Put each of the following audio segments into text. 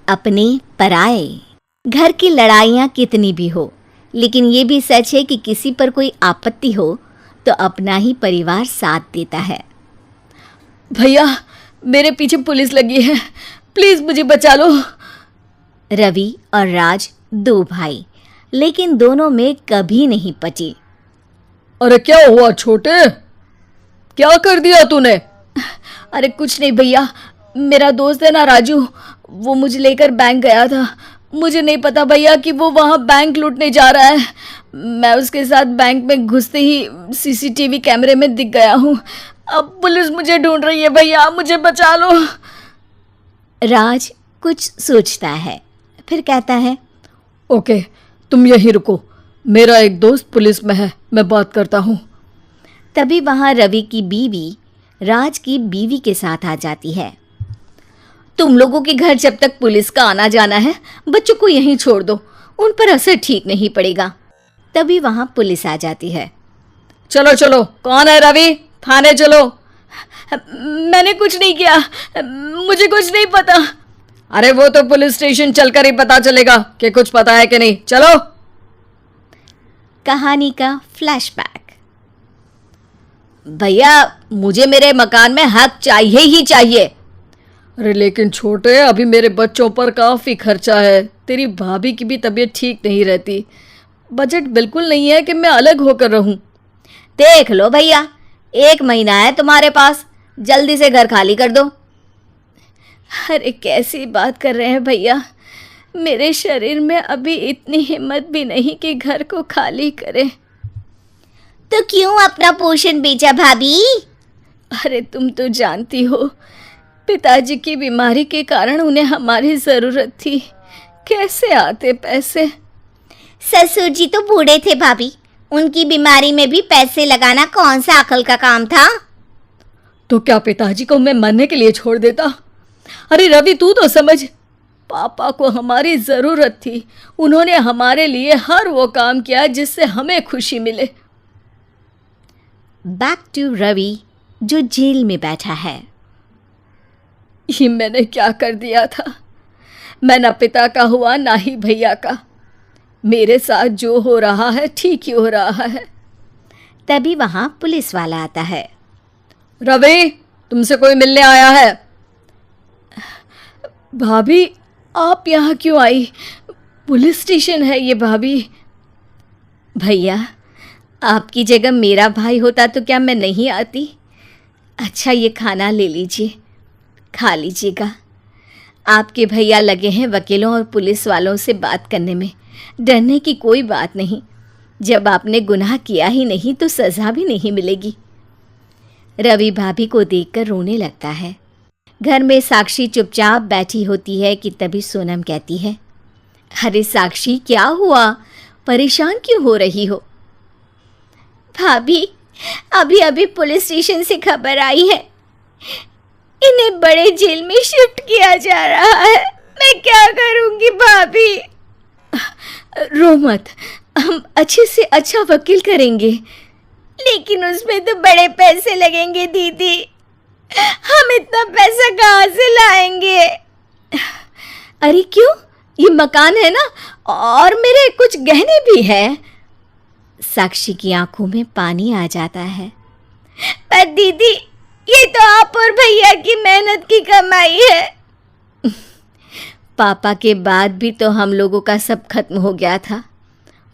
अपने पराए। घर की लड़ाइयाँ कितनी भी हो, लेकिन ये भी सच है कि किसी पर कोई आपत्ति हो तो अपना ही परिवार साथ देता है। भैया, मेरे पीछे पुलिस लगी है, प्लीज मुझे बचा लो। रवि और राज दो भाई, लेकिन दोनों में कभी नहीं पटी। अरे क्या हुआ छोटे, क्या कर दिया तूने? अरे कुछ नहीं भैया, मेरा दोस्त है ना राजू, वो मुझे लेकर बैंक गया था। मुझे नहीं पता भैया कि वो वहाँ बैंक लूटने जा रहा है। मैं उसके साथ बैंक में घुसते ही सीसीटीवी कैमरे में दिख गया हूँ। अब पुलिस मुझे ढूंढ रही है भैया, मुझे बचा लो। राज कुछ सोचता है, फिर कहता है, ओके, तुम यहीं रुको, मेरा एक दोस्त पुलिस में है, मैं बात करता हूँ। तभी वहाँ रवि की बीवी राज की बीवी के साथ आ जाती है। तुम लोगों के घर जब तक पुलिस का आना जाना है, बच्चों को यहीं छोड़ दो, उन पर असर ठीक नहीं पड़ेगा। तभी वहाँ पुलिस आ जाती है। चलो चलो, कौन है रवि, थाने चलो। मैंने कुछ नहीं किया, मुझे कुछ नहीं पता। अरे वो तो पुलिस स्टेशन चलकर ही पता चलेगा कि कुछ पता है कि नहीं, चलो। कहानी का फ्लैशबैक। भैया, मुझे मेरे मकान में हक चाहिए ही चाहिए। अरे लेकिन छोटे, अभी मेरे बच्चों पर काफ़ी खर्चा है, तेरी भाभी की भी तबीयत ठीक नहीं रहती, बजट बिल्कुल नहीं है कि मैं अलग होकर रहूं। देख लो भैया, 1 महीना है तुम्हारे पास, जल्दी से घर खाली कर दो। अरे कैसी बात कर रहे हैं भैया, मेरे शरीर में अभी इतनी हिम्मत भी नहीं कि घर को खाली करें। तो क्यों अपना पोषण बेचा भाभी? अरे तुम तो जानती हो, पिताजी की बीमारी के कारण उन्हें हमारी ज़रूरत थी, कैसे आते पैसे। ससुर जी तो बूढ़े थे भाभी, उनकी बीमारी में भी पैसे लगाना कौन सा अकल का काम था। तो क्या पिताजी को मैं मरने के लिए छोड़ देता? अरे रवि, तू तो समझ, पापा को हमारी ज़रूरत थी, उन्होंने हमारे लिए हर वो काम किया जिससे हमें खुशी मिले। बैक टू रवि, जो जेल में बैठा है। ये मैंने क्या कर दिया था? मैं ना पिता का हुआ ना ही भैया का, मेरे साथ जो हो रहा है ठीक ही हो रहा है। तभी वहाँ पुलिस वाला आता है। रवि, तुमसे कोई मिलने आया है। भाभी, आप यहाँ क्यों आई? पुलिस स्टेशन है ये भाभी। भैया, आपकी जगह मेरा भाई होता तो क्या मैं नहीं आती? अच्छा, ये खाना ले लीजिए, खा लीजिएगा। आपके भैया लगे हैं वकीलों और पुलिस वालों से बात करने में, डरने की कोई बात नहीं। जब आपने गुनाह किया ही नहीं तो सज़ा भी नहीं मिलेगी। रवि भाभी को देखकर रोने लगता है। घर में साक्षी चुपचाप बैठी होती है कि तभी सोनम कहती है, अरे साक्षी, क्या हुआ, परेशान क्यों हो रही हो? भाभी, अभी अभी पुलिस स्टेशन से खबर आई है, इन्हें बड़े जेल में शिफ्ट किया जा रहा है। मैं क्या करूंगी भाभी? रो मत, हम अच्छे से अच्छा वकील करेंगे। लेकिन उसमें तो बड़े पैसे लगेंगे दीदी, हम इतना पैसा कहाँ से लाएंगे? अरे क्यों, ये मकान है ना, और मेरे कुछ गहने भी है। साक्षी की आंखों में पानी आ जाता है। पर दीदी, ये तो आप और भैया की मेहनत की कमाई है। पापा के बाद भी तो हम लोगों का सब खत्म हो गया था,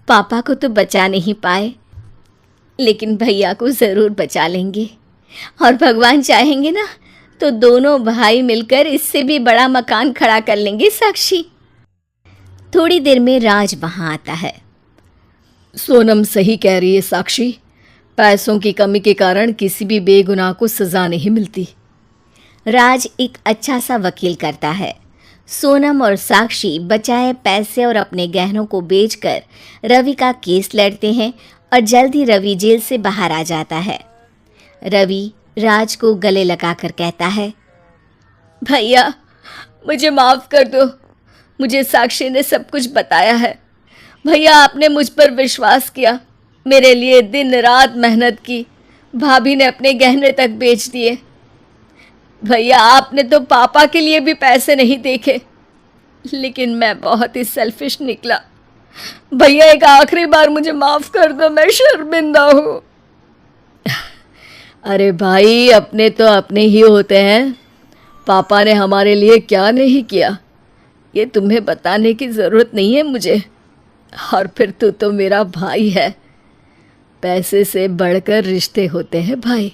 पापा को तो बचा नहीं पाए, लेकिन भैया को ज़रूर बचा लेंगे। और भगवान चाहेंगे ना तो दोनों भाई मिलकर इससे भी बड़ा मकान खड़ा कर लेंगे साक्षी। थोड़ी देर में राज वहाँ आता है। सोनम सही कह रही है साक्षी, पैसों की कमी के कारण किसी भी बेगुनाह को सज़ा नहीं मिलती। राज एक अच्छा सा वकील करता है। सोनम और साक्षी बचाए पैसे और अपने गहनों को बेचकर रवि का केस लड़ते हैं और जल्द ही रवि जेल से बाहर आ जाता है। रवि राज को गले लगाकर कहता है, भैया मुझे माफ़ कर दो, मुझे साक्षी ने सब कुछ बताया है। भैया, आपने मुझ पर विश्वास किया, मेरे लिए दिन रात मेहनत की, भाभी ने अपने गहने तक बेच दिए। भैया, आपने तो पापा के लिए भी पैसे नहीं देखे, लेकिन मैं बहुत ही सेल्फिश निकला। भैया एक आखिरी बार मुझे माफ कर दो, मैं शर्मिंदा हूँ। अरे भाई, अपने तो अपने ही होते हैं। पापा ने हमारे लिए क्या नहीं किया ये तुम्हें बताने की ज़रूरत नहीं है मुझे। और फिर तू तो मेरा भाई है। पैसे से बढ़कर रिश्ते होते हैं भाई।